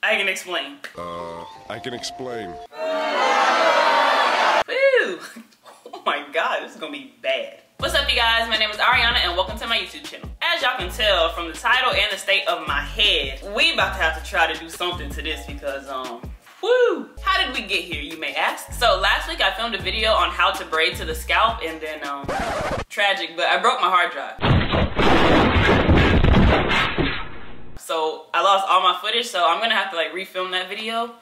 I can explain. I can explain. Woo! Oh my god, this is gonna be bad. What's up, you guys? My name is Ariana and welcome to my YouTube channel. As y'all can tell from the title and the state of my head, we about to have to try to do something to this because, woo! How did we get here, you may ask? So last week I filmed a video on how to braid to the scalp and then, tragic, but I broke my hard drive. So I lost all my footage, so I'm gonna have to like refilm that video.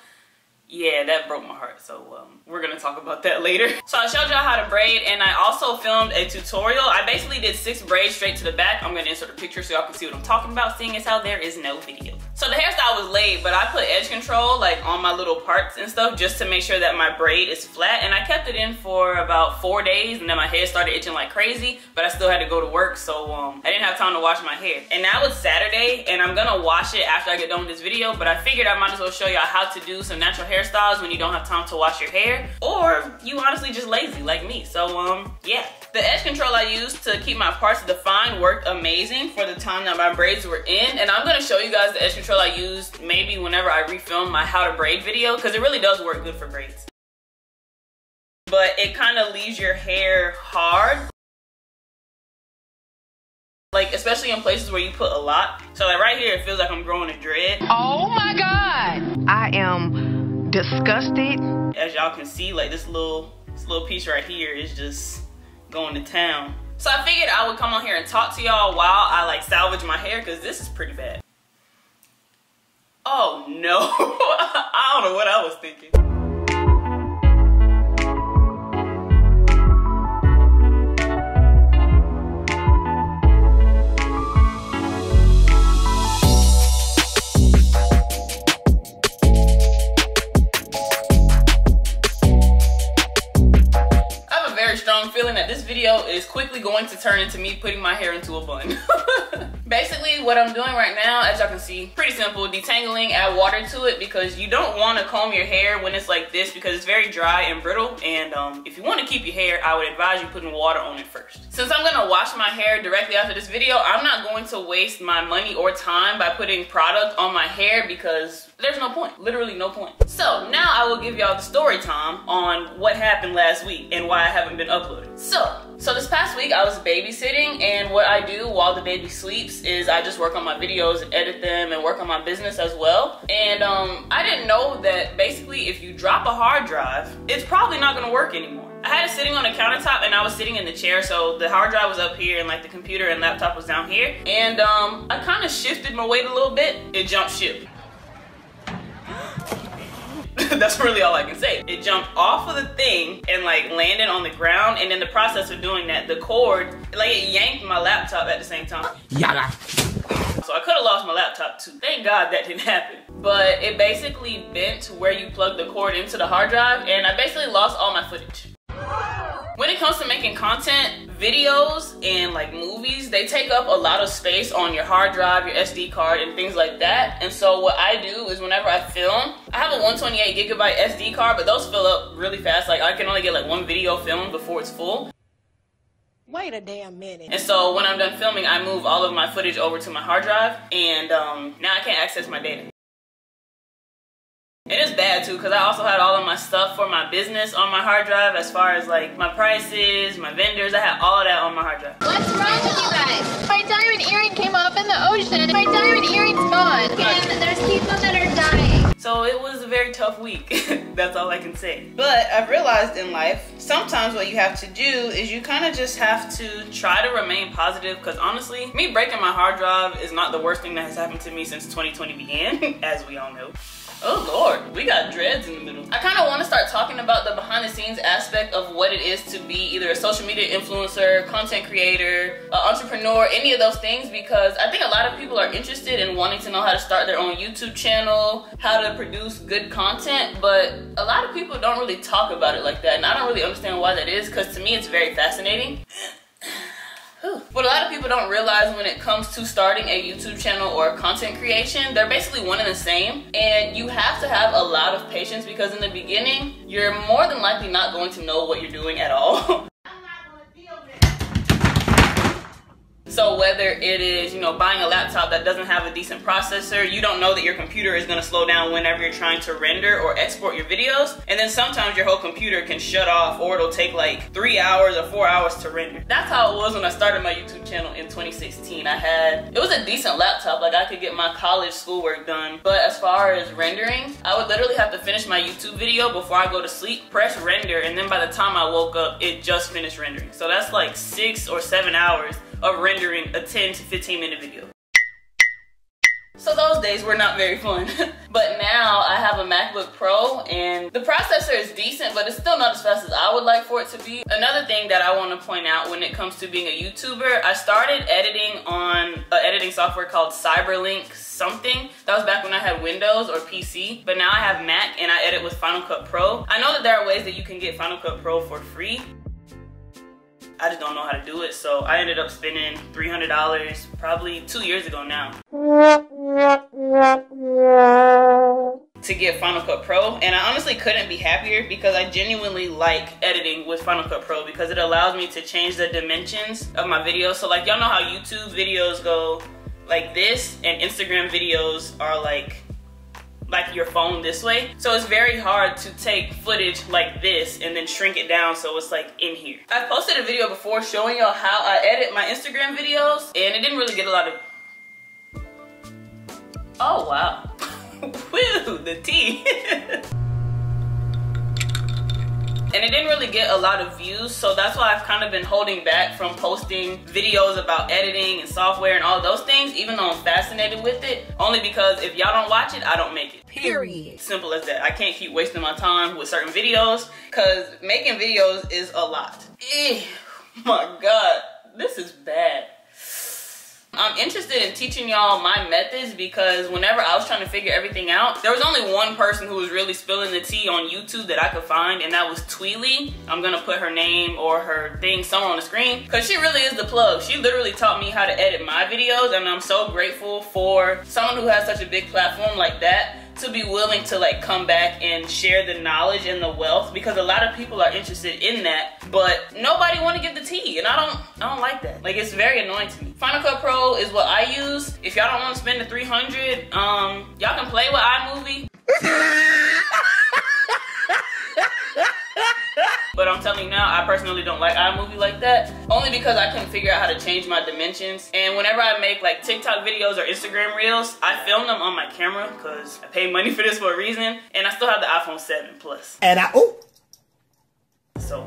Yeah, that broke my heart, so we're gonna talk about that later. So I showed y'all how to braid and I also filmed a tutorial. I basically did 6 braids straight to the back. I'm gonna insert a picture so y'all can see what I'm talking about, seeing as how there is no video. So the hairstyle was laid, but I put edge control like on my little parts and stuff just to make sure that my braid is flat, and I kept it in for about 4 days and then my head started itching like crazy, but I still had to go to work, so I didn't have time to wash my hair. And now it's Saturday and I'm gonna wash it after I get done with this video, but I figured I might as well show y'all how to do some natural hairstyles when you don't have time to wash your hair, or you honestly just lazy like me. So yeah. The edge control I used to keep my parts defined worked amazing for the time that my braids were in, and I'm gonna show you guys the edge control I used maybe whenever I refilm my how to braid video, because it really does work good for braids. But it kind of leaves your hair hard, like especially in places where you put a lot. So like right here it feels like I'm growing a dread. Oh my god, I am disgusted. As y'all can see, like this little piece right here is just going to town. So I figured I would come on here and talk to y'all while I like salvage my hair, because this is pretty bad. Oh no. I don't know what I was thinking. Feeling that this video is quickly going to turn into me putting my hair into a bun. Basically what I'm doing right now, as y'all can see, pretty simple. Detangling, add water to it, because you don't want to comb your hair when it's like this because it's very dry and brittle, and if you want to keep your hair, I would advise you putting water on it first. Since I'm gonna wash my hair directly after this video, I'm not going to waste my money or time by putting product on my hair because there's no point, literally no point. So now I will give y'all the story time on what happened last week and why I haven't been uploading. So this past week I was babysitting, and what I do while the baby sleeps is I just work on my videos and edit them and work on my business as well. And I didn't know that basically if you drop a hard drive, it's probably not gonna work anymore. I had it sitting on a countertop and I was sitting in the chair, so the hard drive was up here and like the computer and laptop was down here. And I kind of shifted my weight a little bit. It jumped ship. That's really all I can say. It jumped off of the thing and like landed on the ground, and in the process of doing that, the cord, like it yanked my laptop at the same time. Yaga. So I could have lost my laptop too. Thank God that didn't happen. But it basically bent where you plug the cord into the hard drive, and I basically lost all my footage. When it comes to making content, videos and like movies, they take up a lot of space on your hard drive, your SD card, and things like that. And so what I do is whenever I film, I have a 128 gigabyte SD card, but those fill up really fast. Like I can only get like 1 video filmed before it's full. Wait a damn minute. And so when I'm done filming, I move all of my footage over to my hard drive, and now I can't access my data. And it's bad too, because I also had all of my stuff for my business on my hard drive, as far as like my prices, my vendors. I had all of that on my hard drive. What's wrong with you guys? My diamond earring came up in the ocean. My diamond earring's gone. And there's people that are dying. So it was a very tough week. That's all I can say. But I've realized in life, sometimes what you have to do is you kind of just have to try to remain positive, because honestly, me breaking my hard drive is not the worst thing that has happened to me since 2020 began, as we all know. Oh Lord, we got dreads in the middle. I kind of want to start talking about the behind the scenes aspect of what it is to be either a social media influencer, content creator, entrepreneur, any of those things, because I think a lot of people are interested in wanting to know how to start their own YouTube channel, how to produce good content, but a lot of people don't really talk about it like that, and I don't really understand why that is, because to me it's very fascinating. What a lot of people don't realize when it comes to starting a YouTube channel or content creation, they're basically one and the same, and you have to have a lot of patience, because in the beginning, you're more than likely not going to know what you're doing at all. So whether it is, you know, buying a laptop that doesn't have a decent processor, you don't know that your computer is gonna slow down whenever you're trying to render or export your videos. And then sometimes your whole computer can shut off, or it'll take like 3 hours or 4 hours to render. That's how it was when I started my YouTube channel in 2016. It was a decent laptop, like I could get my college schoolwork done. But as far as rendering, I would literally have to finish my YouTube video before I go to sleep, press render, and then by the time I woke up, it just finished rendering. So that's like 6 or 7 hours of rendering a 10 to 15 minute video. So those days were not very fun. But now I have a MacBook Pro and the processor is decent, but it's still not as fast as I would like for it to be. Another thing that I want to point out when it comes to being a YouTuber, I started editing on an editing software called Cyberlink something. That was back when I had Windows or PC, but now I have Mac and I edit with Final Cut Pro. I know that there are ways that you can get Final Cut Pro for free. I just don't know how to do it, so I ended up spending $300 probably 2 years ago now to get Final Cut Pro, and I honestly couldn't be happier because I genuinely like editing with Final Cut Pro because it allows me to change the dimensions of my videos. So like, y'all know how YouTube videos go like this and Instagram videos are like your phone this way. So it's very hard to take footage like this and then shrink it down so it's like in here. I posted a video before showing y'all how I edit my Instagram videos and it didn't really get a lot of... Oh wow. Woo, the tea. And it didn't really get a lot of views, so that's why I've kind of been holding back from posting videos about editing and software and all those things, even though I'm fascinated with it, only because if y'all don't watch it, I don't make it. Period. Simple as that. I can't keep wasting my time with certain videos, because making videos is a lot. My God, this is bad. I'm interested in teaching y'all my methods because whenever I was trying to figure everything out, there was only one person who was really spilling the tea on YouTube that I could find, and that was Tweely. I'm gonna put her name or her thing somewhere on the screen because she really is the plug. She literally taught me how to edit my videos, and I'm so grateful for someone who has such a big platform like that to be willing to like come back and share the knowledge and the wealth, because a lot of people are interested in that, but nobody want to give the tea, and I don't like that. Like, it's very annoying to me. Final Cut Pro is what I use. If y'all don't want to spend the $300, y'all can play with iMovie. But I'm telling you now, I personally don't like iMovie like that, only because I couldn't figure out how to change my dimensions. And whenever I make like TikTok videos or Instagram reels, I film them on my camera because I pay money for this for a reason, and I still have the iPhone 7 Plus. And so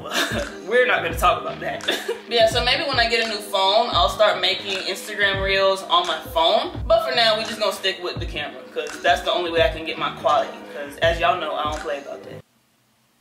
we're not gonna talk about that. Yeah, so maybe when I get a new phone, I'll start making Instagram reels on my phone. But for now, we just gonna stick with the camera because that's the only way I can get my quality, because as y'all know, I don't play about that.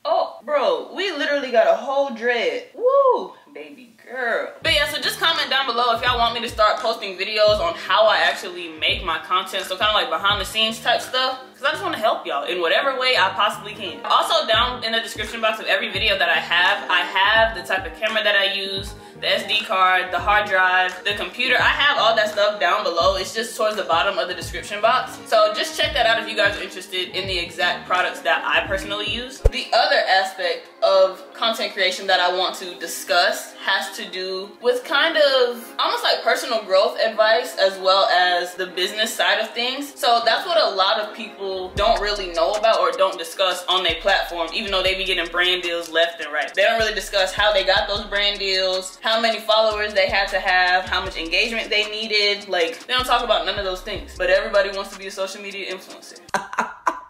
Oh, bro, we literally got a whole dread. Woo, baby girl. But yeah, so just comment down below if y'all want me to start posting videos on how I actually make my content. So kind of like behind the scenes type stuff. Because I just want to help y'all in whatever way I possibly can. Also, down in the description box of every video that I have the type of camera that I use, the SD card, the hard drive, the computer. I have all that stuff down below. It's just towards the bottom of the description box. So just check that out if you guys are interested in the exact products that I personally use. The other aspect of content creation that I want to discuss has to do with kind of almost like personal growth advice as well as the business side of things. So that's what a lot of people don't really know about or don't discuss on their platform, even though they be getting brand deals left and right. They don't really discuss how they got those brand deals, how many followers they had to have, how much engagement they needed. Like, they don't talk about none of those things, but everybody wants to be a social media influencer.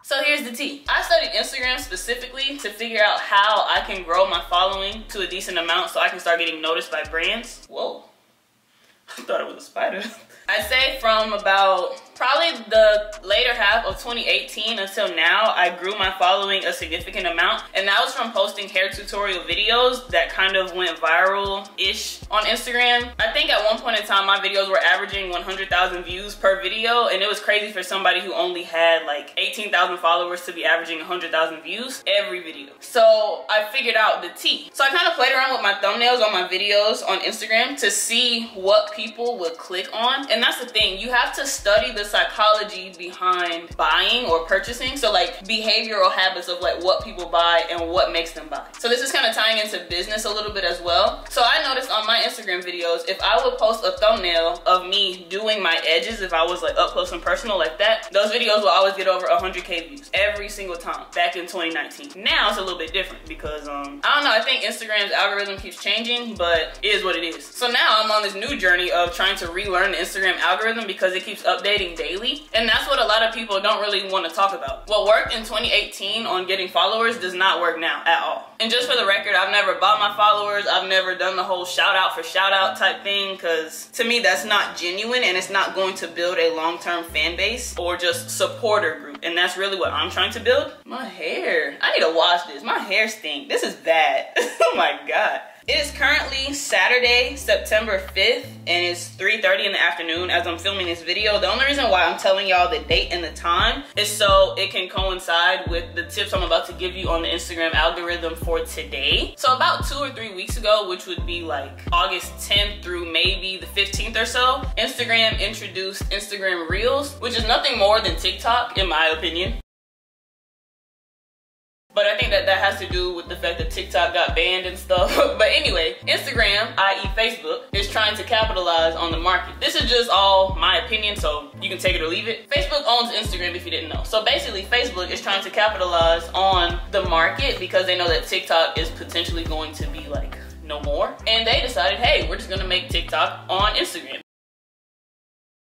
So here's the tea. I studied Instagram specifically to figure out how I can grow my following to a decent amount so I can start getting noticed by brands. Whoa, I thought it was a spider. I'd say from about probably the later half of 2018 until now, I grew my following a significant amount. And that was from posting hair tutorial videos that kind of went viral-ish on Instagram. I think at one point in time, my videos were averaging 100,000 views per video. And it was crazy for somebody who only had like 18,000 followers to be averaging 100,000 views every video. So I figured out the tea. So I kind of played around with my thumbnails on my videos on Instagram to see what people would click on. And that's the thing, you have to study the psychology behind buying or purchasing. So like behavioral habits of like what people buy and what makes them buy. So this is kind of tying into business a little bit as well. So I noticed on my Instagram videos, if I would post a thumbnail of me doing my edges, if I was like up close and personal like that, those videos will always get over 100K views every single time back in 2019. Now it's a little bit different because I don't know, I think Instagram's algorithm keeps changing, but it is what it is. So now I'm on this new journey of trying to relearn the Instagram algorithm because it keeps updating daily. And that's what a lot of people don't really want to talk about. What worked in 2018 on getting followers does not work now at all. And just for the record, I've never bought my followers. I've never done the whole shout out for shout out type thing because to me that's not genuine and it's not going to build a long-term fan base or just supporter group. And that's really what I'm trying to build. My hair, I need to wash this. My hair stinks. This is bad. Oh my God. It is currently Saturday, September 5th, and it's 3:30 in the afternoon as I'm filming this video. The only reason why I'm telling y'all the date and the time is so it can coincide with the tips I'm about to give you on the Instagram algorithm for today. So about 2 or 3 weeks ago, which would be like August 10th through maybe the 15th or so, Instagram introduced Instagram Reels, which is nothing more than TikTok in my opinion. But I think that has to do with the fact that TikTok got banned and stuff. But anyway, Instagram, i.e. Facebook, is trying to capitalize on the market. This is just all my opinion, so you can take it or leave it. Facebook owns Instagram if you didn't know. So basically, Facebook is trying to capitalize on the market because they know that TikTok is potentially going to be like no more. And they decided, hey, we're just gonna make TikTok on Instagram.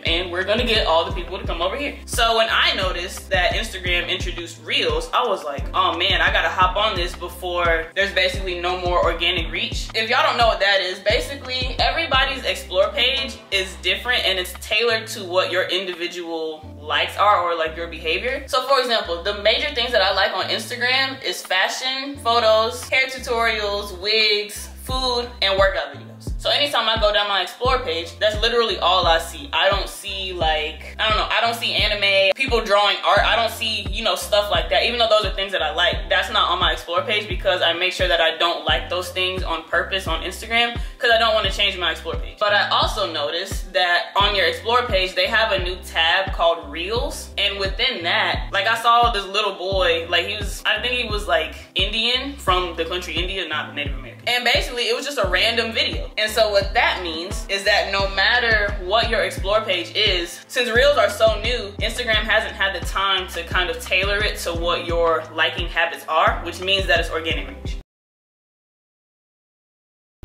And we're gonna get all the people to come over here. So when I noticed that Instagram introduced Reels, I was like, oh man, I gotta hop on this before there's basically no more organic reach. If y'all don't know what that is, basically everybody's explore page is different and it's tailored to what your individual likes are or like your behavior. So for example, the major things that I like on Instagram is fashion, photos, hair tutorials, wigs, food, and workout videos. So anytime I go down my explore page, that's literally all I see. I don't see like, I don't know, I don't see anime, people drawing art. I don't see, you know, stuff like that. Even though those are things that I like, that's not on my explore page because I make sure that I don't like those things on purpose on Instagram because I don't want to change my explore page. But I also noticed that on your explore page, they have a new tab called Reels. And within that, like I saw this little boy, like I think he was like Indian from the country India, not Native American. And basically it was just a random video. And so what that means is that no matter what your explore page is, since Reels are so new, Instagram hasn't had the time to kind of tailor it to what your liking habits are, which means that it's organic reach.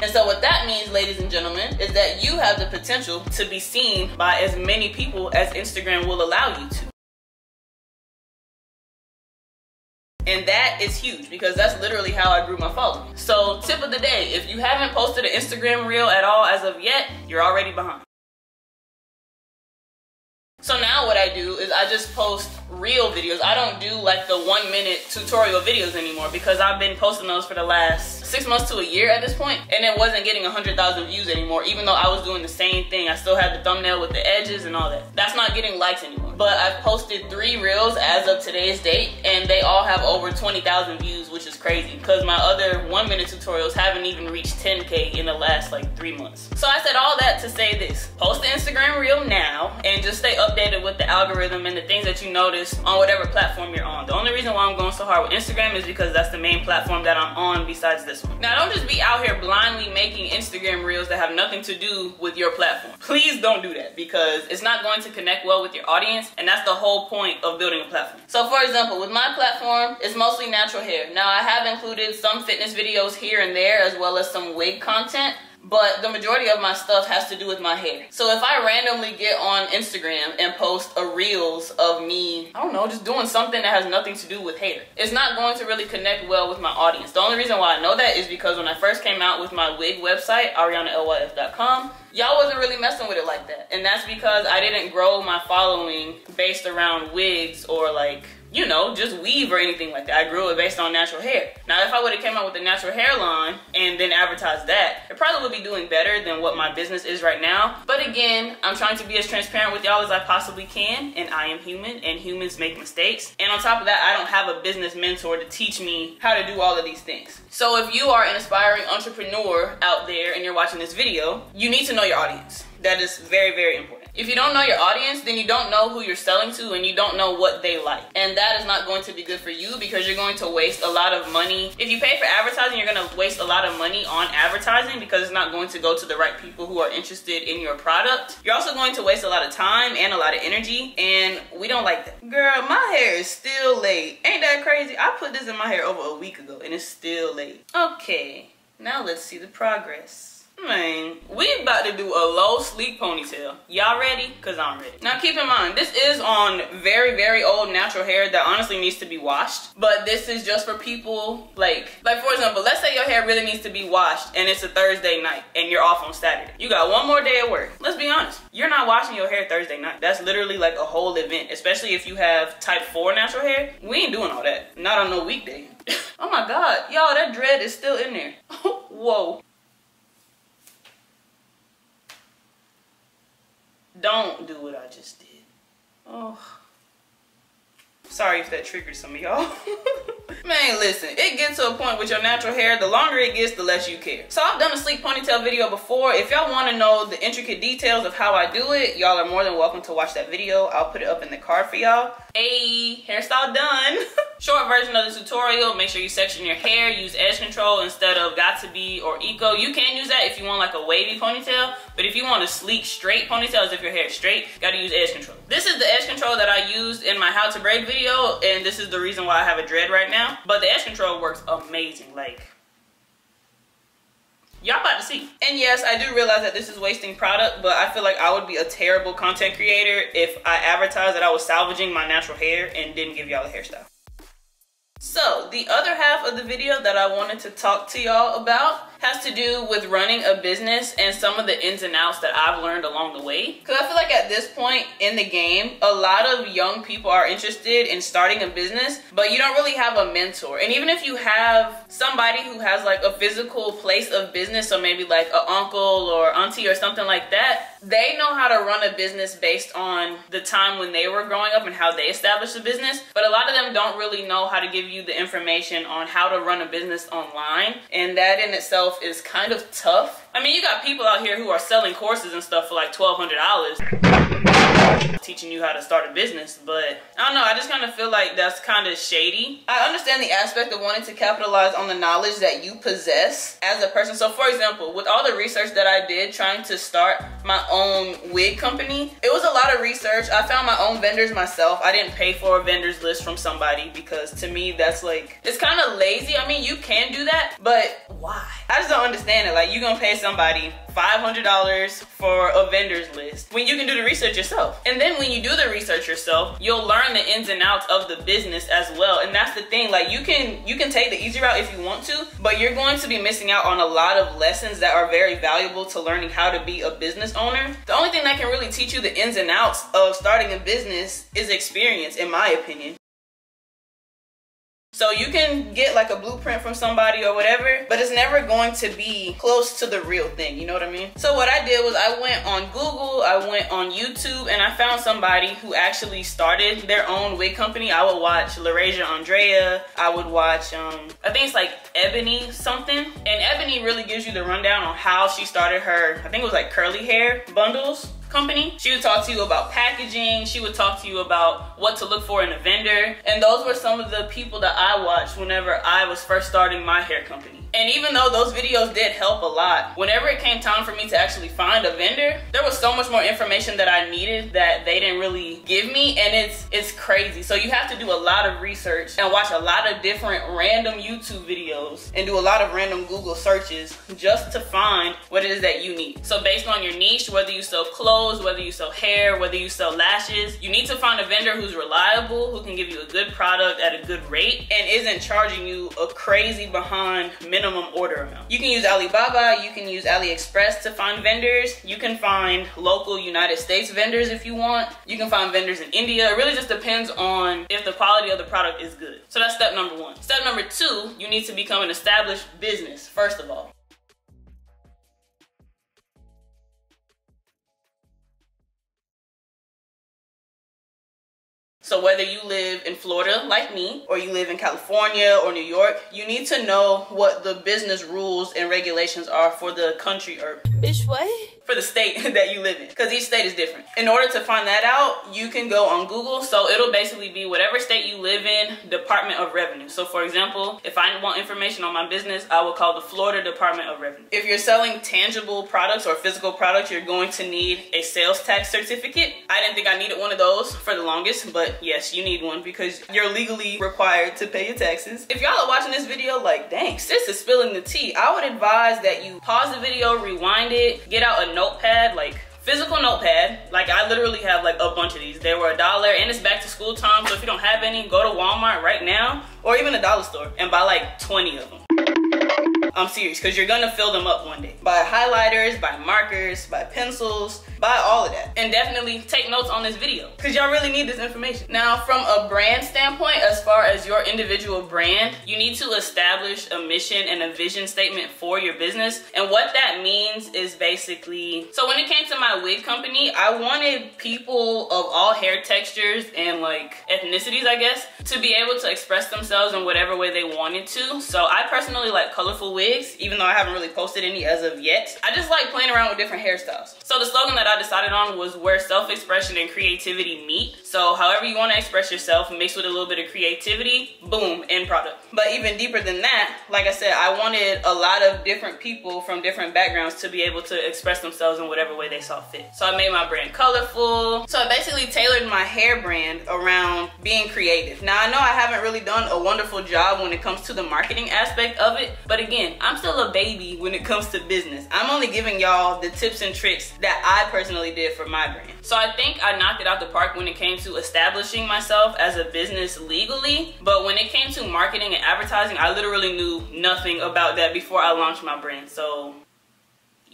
And so what that means, ladies and gentlemen, is that you have the potential to be seen by as many people as Instagram will allow you to. And that is huge because that's literally how I grew my following. So tip of the day, if you haven't posted an Instagram reel at all as of yet, you're already behind. So now what I do is I just post reel videos. I don't do like the 1-minute tutorial videos anymore because I've been posting those for the last 6 months to a year at this point, and it wasn't getting 100,000 views anymore, even though I was doing the same thing. I still had the thumbnail with the edges and all that. That's not getting likes anymore. But I've posted 3 reels as of today's date, and they all have over 20,000 views, which is crazy because my other 1-minute tutorials haven't even reached 10K in the last like 3 months. So I said all that to say this: post the Instagram reel now and just stay updated with the algorithm and the things that you notice on whatever platform you're on. The only reason why I'm going so hard with Instagram is because that's the main platform that I'm on besides this one. Now don't just be out here blindly making Instagram reels that have nothing to do with your platform. Please don't do that because it's not going to connect well with your audience, and that's the whole point of building a platform. So for example, with my platform, it's mostly natural hair. Now I have included some fitness videos here and there as well as some wig content, but the majority of my stuff has to do with my hair. So if I randomly get on Instagram and post a reels of me, I don't know, just doing something that has nothing to do with hair, it's not going to really connect well with my audience. The only reason why I know that is because when I first came out with my wig website, arianalyf.com, y'all wasn't really messing with it like that. And that's because I didn't grow my following based around wigs or like you know, just weave or anything like that. I grew it based on natural hair. Now, if I would have came out with a natural hairline and then advertised that, it probably would be doing better than what my business is right now. But again, I'm trying to be as transparent with y'all as I possibly can, and I am human, and humans make mistakes. And on top of that, I don't have a business mentor to teach me how to do all of these things. So if you are an aspiring entrepreneur out there and you're watching this video, you need to know your audience. That is very, very important. If you don't know your audience, then you don't know who you're selling to and you don't know what they like. And that is not going to be good for you because you're going to waste a lot of money. If you pay for advertising, you're going to waste a lot of money on advertising because it's not going to go to the right people who are interested in your product. You're also going to waste a lot of time and a lot of energy, and we don't like that. Girl, my hair is still laid. Ain't that crazy? I put this in my hair over a week ago and it's still laid. Okay, now let's see the progress. Man, we about to do a low sleek ponytail. Y'all ready? Cause I'm ready. Now keep in mind, this is on very, very old natural hair that honestly needs to be washed. But this is just for people like for example, let's say your hair really needs to be washed and it's a Thursday night and you're off on Saturday. You got one more day at work. Let's be honest. You're not washing your hair Thursday night. That's literally like a whole event, especially if you have type 4 natural hair. We ain't doing all that. Not on no weekday. Oh my God, y'all, that dread is still in there. Whoa. Don't do what I just did. Oh. Sorry if that triggered some of y'all. Man, listen, it gets to a point with your natural hair, the longer it gets, the less you care. So I've done a sleek ponytail video before. If y'all want to know the intricate details of how I do it, y'all are more than welcome to watch that video. I'll put it up in the card for y'all. Hey, hairstyle done. Short version of the tutorial, make sure you section your hair, use edge control instead of got to be or eco. You can use that if you want like a wavy ponytail, but if you want a sleek straight ponytail as if your hair is straight, gotta use edge control. This is the edge control that I used in my how to braid video, and this is the reason why I have a dread right now. But the edge control works amazing. Like, y'all about to see. And yes, I do realize that this is wasting product, but I feel like I would be a terrible content creator if I advertised that I was salvaging my natural hair and didn't give y'all a hairstyle. So the other half of the video that I wanted to talk to y'all about has to do with running a business and some of the ins and outs that I've learned along the way. Because I feel like at this point in the game, a lot of young people are interested in starting a business, but you don't really have a mentor. And even if you have somebody who has like a physical place of business, so maybe like an uncle or auntie or something like that, they know how to run a business based on the time when they were growing up and how they established a business. But a lot of them don't really know how to give you the information on how to run a business online. And that in itself is kind of tough. I mean, you got people out here who are selling courses and stuff for like $1,200 teaching you how to start a business, but I don't know, I just kind of feel like that's kind of shady. I understand the aspect of wanting to capitalize on the knowledge that you possess as a person. So for example, with all the research that I did trying to start my own wig company, it was a lot of research. I found my own vendors myself. I didn't pay for a vendors list from somebody because to me that's like, it's kind of lazy. I mean, you can do that, but why? I just don't understand it. Like, you gonna pay somebody $500 for a vendors list when you can do the research yourself. And then when you do the research yourself, you'll learn the ins and outs of the business as well. And that's the thing, like you can take the easy route if you want to, but you're going to be missing out on a lot of lessons that are very valuable to learning how to be a business owner. The only thing that can really teach you the ins and outs of starting a business is experience, in my opinion. So you can get like a blueprint from somebody or whatever, but it's never going to be close to the real thing, you know what I mean? So what I did was I went on Google, I went on YouTube, and I found somebody who actually started their own wig company. I would watch LaRasia Andrea, I would watch, I think it's like Ebony something, and Ebony really gives you the rundown on how she started her, I think it was like curly hair bundles company. She would talk to you about packaging, she would talk to you about what to look for in a vendor, and those were some of the people that I watched whenever I was first starting my hair company. And even though those videos did help a lot, whenever it came time for me to actually find a vendor, there was so much more information that I needed that they didn't really give me, and it's crazy. So you have to do a lot of research and watch a lot of different random YouTube videos and do a lot of random Google searches just to find what it is that you need. So based on your niche, whether you sell clothes, whether you sell hair, whether you sell lashes, you need to find a vendor who's reliable, who can give you a good product at a good rate and isn't charging you a crazy behind minimum minimum order amount. You can use Alibaba, you can use AliExpress to find vendors. You can find local United States vendors if you want. You can find vendors in India. It really just depends on if the quality of the product is good. So that's step number one. Step number two, you need to become an established business, first of all. So whether you live in Florida like me, or you live in California or New York, you need to know what the business rules and regulations are for the country or Bitch, what? for the state that you live in, because each state is different. In order to find that out, you can go on Google. So it'll basically be whatever state you live in, Department of Revenue. So for example, if I want information on my business, I will call the Florida Department of Revenue. If you're selling tangible products or physical products, you're going to need a sales tax certificate. I didn't think I needed one of those for the longest, but yes, you need one because you're legally required to pay your taxes. If y'all are watching this video like, dang, sis is spilling the tea, I would advise that you pause the video, rewind it, get out a notepad, like physical notepad. Like I literally have like a bunch of these. They were $1 and it's back to school time. So if you don't have any, go to Walmart right now or even a dollar store and buy like 20 of them. I'm serious, because you're gonna fill them up one day. Buy highlighters, buy markers, buy pencils, buy all of that. And definitely take notes on this video, because y'all really need this information. Now, from a brand standpoint, as far as your individual brand, you need to establish a mission and a vision statement for your business. And what that means is basically, so when it came to my wig company, I wanted people of all hair textures and like ethnicities, I guess, to be able to express themselves in whatever way they wanted to. So I personally like colorful wigs, even though I haven't really posted any as of yet. I just like playing around with different hairstyles. So the slogan that I decided on was where self-expression and creativity meet. So however you want to express yourself, mixed with a little bit of creativity, boom, end product. But even deeper than that, like I said, I wanted a lot of different people from different backgrounds to be able to express themselves in whatever way they saw fit. So I made my brand colorful. So I basically tailored my hair brand around being creative. Now I know I haven't really done a wonderful job when it comes to the marketing aspect of it, but again, I'm still a baby when it comes to business. I'm only giving y'all the tips and tricks that I personally did for my brand. So I think I knocked it out the park when it came to establishing myself as a business legally, but when it came to marketing and advertising, I literally knew nothing about that before I launched my brand. So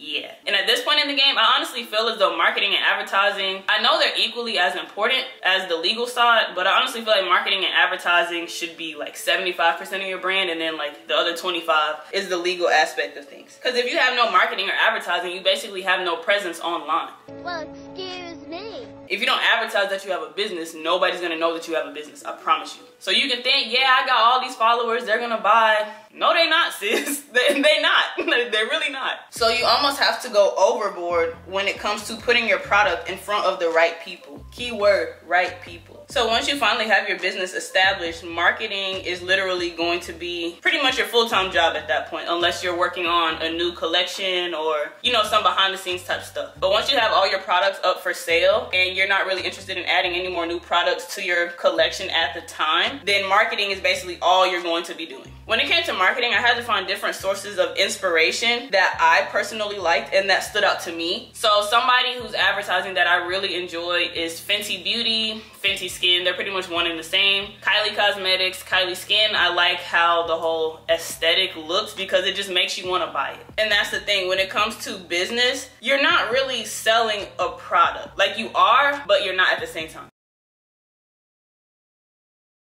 yeah. And at this point in the game, I honestly feel as though marketing and advertising, I know they're equally as important as the legal side, but I honestly feel like marketing and advertising should be like 75% of your brand, and then like the other 25 is the legal aspect of things. Because if you have no marketing or advertising, you basically have no presence online. Well, excuse me. If you don't advertise that you have a business, nobody's gonna know that you have a business, I promise you. So you can think, yeah, I got all these followers, they're gonna buy. No, they not, sis. They not. They're really not. So you almost have to go overboard when it comes to putting your product in front of the right people. Keyword, right people. So once you finally have your business established, marketing is literally going to be pretty much your full-time job at that point, unless you're working on a new collection or, you know, some behind the scenes type stuff. But once you have all your products up for sale and you're not really interested in adding any more new products to your collection at the time, then marketing is basically all you're going to be doing. When it came to marketing, I had to find different sources of inspiration that I personally liked and that stood out to me. So somebody who's advertising that I really enjoy is Fenty Beauty, Fenty Skin. They're pretty much one and the same. Kylie Cosmetics, Kylie Skin. I like how the whole aesthetic looks because it just makes you want to buy it. And that's the thing, when it comes to business, you're not really selling a product. Like you are, but you're not at the same time.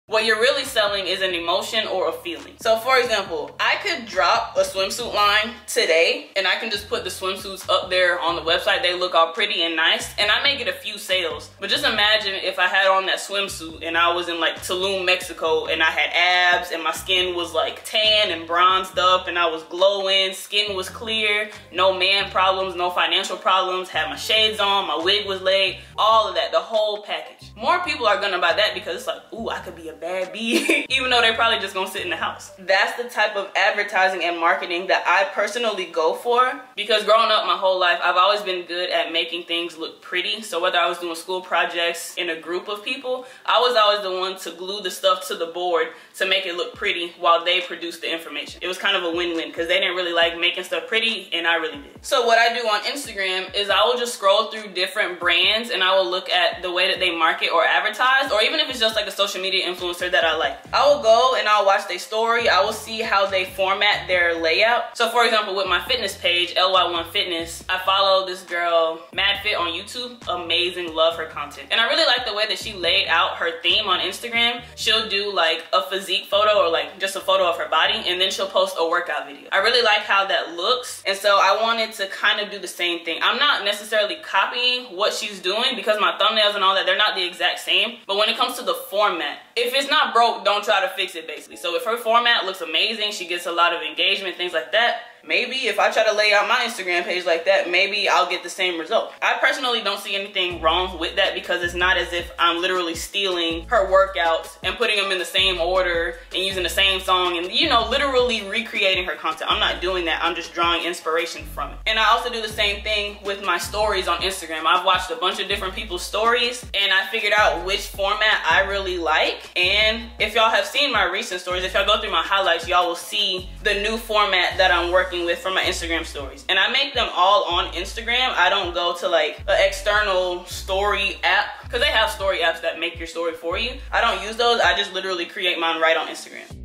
What you're really selling is an emotion or a feeling. So for example, I could drop a swimsuit line today and I can just put the swimsuits up there on the website. They look all pretty and nice and I may get a few sales. But just imagine if I had on that swimsuit and I was in like Tulum, Mexico, and I had abs and my skin was like tan and bronzed up and I was glowing, skin was clear, no man problems, no financial problems, had my shades on, my wig was laid, all of that, the whole package. More people are gonna buy that because it's like, ooh, I could be a bad bee, even though they're probably just gonna sit in the house. That's the type of advertising and marketing that I personally go for, because growing up my whole life, I've always been good at making things look pretty. So whether I was doing school projects in a group of people, I was always the one to glue the stuff to the board to make it look pretty while they produced the information. It was kind of a win-win because they didn't really like making stuff pretty and I really did. So what I do on Instagram is I will just scroll through different brands and I will look at the way that they market or advertise, or even if it's just like a social media influencer influencer that I like. I will go and I'll watch their story. I will see how they format their layout. So for example, with my fitness page, LY1 Fitness, I follow this girl, Mad Fit on YouTube. Amazing, love her content. And I really like the way that she laid out her theme on Instagram. She'll do like a physique photo or like just a photo of her body, and then she'll post a workout video. I really like how that looks, and so I wanted to kind of do the same thing. I'm not necessarily copying what she's doing because my thumbnails and all that, they're not the exact same. But when it comes to the format, if it's not broke, don't try to fix it, basically. So if her format looks amazing, she gets a lot of engagement, things like that, maybe if I try to lay out my Instagram page like that, maybe I'll get the same result. I personally don't see anything wrong with that because it's not as if I'm literally stealing her workouts and putting them in the same order and using the same song and, you know, literally recreating her content. I'm not doing that. I'm just drawing inspiration from it. And I also do the same thing with my stories on Instagram. I've watched a bunch of different people's stories and I figured out which format I really like. And if y'all have seen my recent stories, if y'all go through my highlights, y'all will see the new format that I'm working with for my Instagram stories. And I make them all on Instagram. I don't go to like an external story app because they have story apps that make your story for you. I don't use those. I just literally create mine right on Instagram.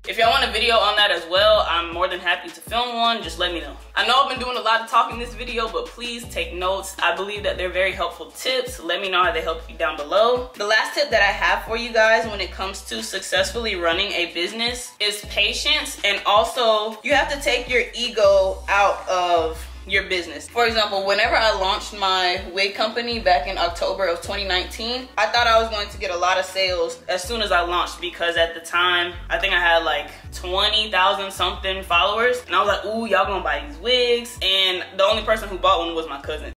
If y'all want a video on that as well, I'm more than happy to film one. Just let me know. I know I've been doing a lot of talking in this video, but please take notes. I believe that they're very helpful tips. Let me know how they help you down below. The last tip that I have for you guys when it comes to successfully running a business is patience, and also you have to take your ego out of your business. For example, whenever I launched my wig company back in October of 2019, I thought I was going to get a lot of sales as soon as I launched because at the time, I think I had like 20,000 something followers. And I was like, ooh, y'all gonna buy these wigs. And the only person who bought one was my cousin.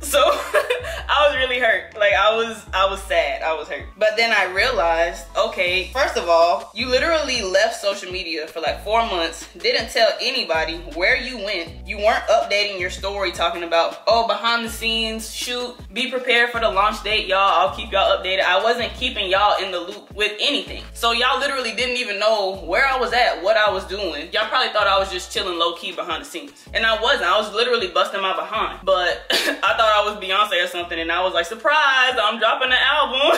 So I was really hurt. Like I was sad, I was hurt. But then I realized, okay, first of all, you literally left social media for like 4 months, didn't tell anybody where you went. You weren't updating your story talking about, oh, behind the scenes shoot, be prepared for the launch date, y'all. I'll keep y'all updated. I wasn't keeping y'all in the loop with anything. So y'all literally didn't even know where I was at, what I was doing. Y'all probably thought I was just chilling low key behind the scenes. And I wasn't. I was literally busting my behind. But I thought I was Beyonce or something, and I was like, surprise, I'm dropping an album.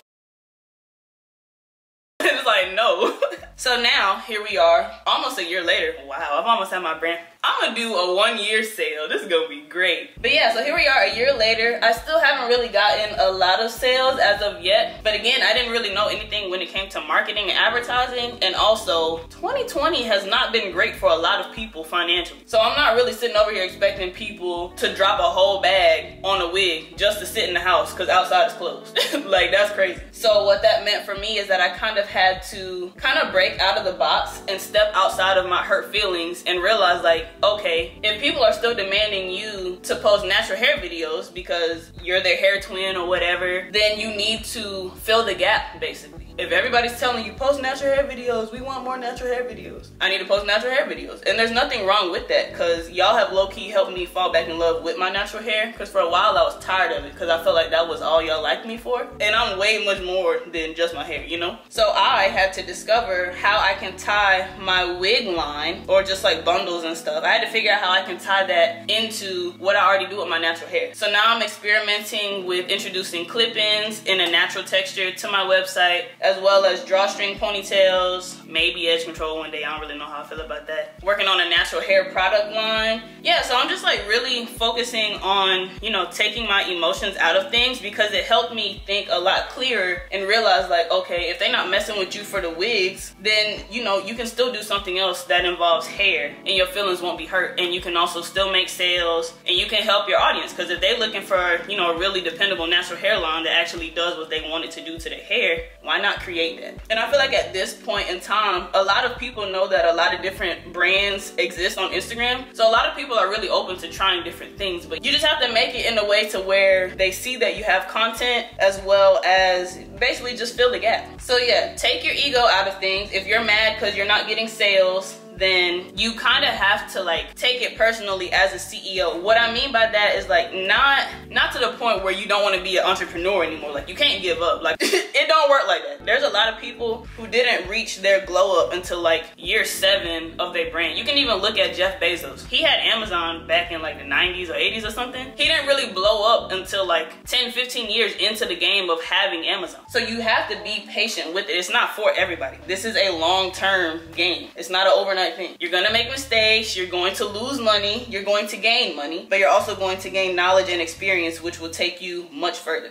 It's like, no. So now, here we are, almost a year later. Wow, I've almost had my brand. I'm gonna do a 1-year sale. This is gonna be great. But yeah, so here we are a year later. I still haven't really gotten a lot of sales as of yet. But again, I didn't really know anything when it came to marketing and advertising. And also, 2020 has not been great for a lot of people financially. So I'm not really sitting over here expecting people to drop a whole bag on a wig just to sit in the house because outside is closed. Like, that's crazy. So what that meant for me is that I kind of had to kind of break out of the box and step outside of my hurt feelings and realize, like, okay, if people are still demanding you to post natural hair videos because you're their hair twin or whatever, then you need to fill the gap, basically. If everybody's telling you post natural hair videos, we want more natural hair videos, I need to post natural hair videos. And there's nothing wrong with that because y'all have low-key helped me fall back in love with my natural hair, because for a while I was tired of it because I felt like that was all y'all liked me for. And I'm way much more than just my hair, you know? So I had to discover how I can tie my wig line, or just like bundles and stuff. I had to figure out how I can tie that into what I already do with my natural hair. So now I'm experimenting with introducing clip-ins in a natural texture to my website, as well as drawstring ponytails, maybe edge control one day. I don't really know how I feel about that. Working on a natural hair product line. Yeah, so I'm just like really focusing on, you know, taking my emotions out of things because it helped me think a lot clearer and realize, like, okay, if they're not messing with you for the wigs, then, you know, you can still do something else that involves hair and your feelings won't be hurt, and you can also still make sales and you can help your audience. Because if they're looking for, you know, a really dependable natural hair line that actually does what they want it to do to their hair, why not create that? And I feel like at this point in time, a lot of people know that a lot of different brands exist on Instagram. So a lot of people are really open to trying different things, but you just have to make it in a way to where they see that you have content, as well as basically just fill the gap. So yeah, take your ego out of things. If you're mad because you're not getting sales, then you kind of have to like take it personally as a CEO. What I mean by that is like not to the point where you don't want to be an entrepreneur anymore. Like you can't give up. Like it don't work like that. There's a lot of people who didn't reach their glow up until like year 7 of their brand. You can even look at Jeff Bezos. He had Amazon back in like the 90s or 80s or something. He didn't really blow up until like 10-15 years into the game of having Amazon. So you have to be patient with it. It's not for everybody. This is a long-term game. It's not an overnight thing. You're gonna make mistakes, you're going to lose money, you're going to gain money, but you're also going to gain knowledge and experience, which will take you much further.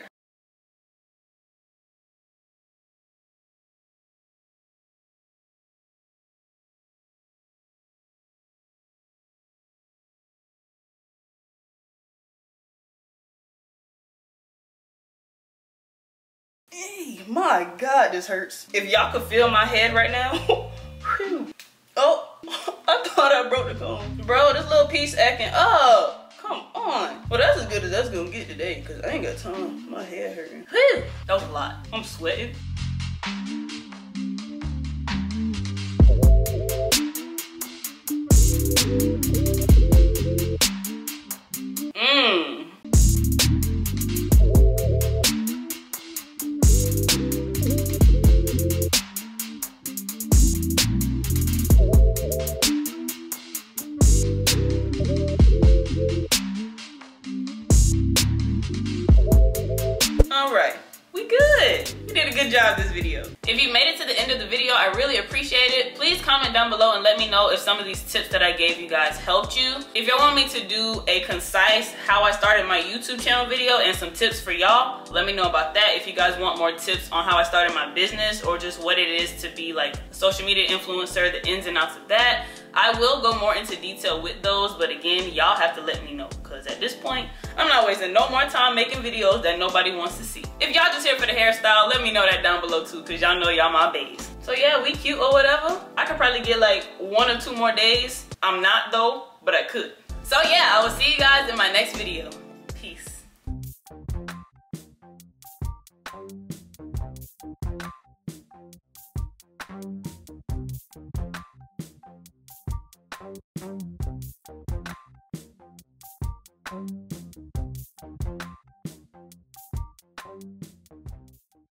Hey, my God, this hurts. If y'all could feel my head right now. Oh, I thought I broke the cone. Bro, this little piece acting up. Come on. Well, that's as good as that's gonna get today, because I ain't got time. My head hurting. Whew. That was a lot. I'm sweating. Alright, we good. We did a good job this video. If you made it to the end of the video, I really appreciate it. Please comment down below and let me know if some of these tips that I gave you guys helped you. If y'all want me to do a concise how I started my YouTube channel video and some tips for y'all, let me know about that. If you guys want more tips on how I started my business or just what it is to be like a social media influencer, the ins and outs of that, I will go more into detail with those, but again, y'all have to let me know, because at this point, I'm not wasting no more time making videos that nobody wants to see. If y'all just here for the hairstyle, let me know that down below too, because y'all know y'all my babes. So yeah, we cute or whatever. I could probably get like 1 or 2 more days. I'm not though, but I could. So yeah, I will see you guys in my next video. Peace. Thank you.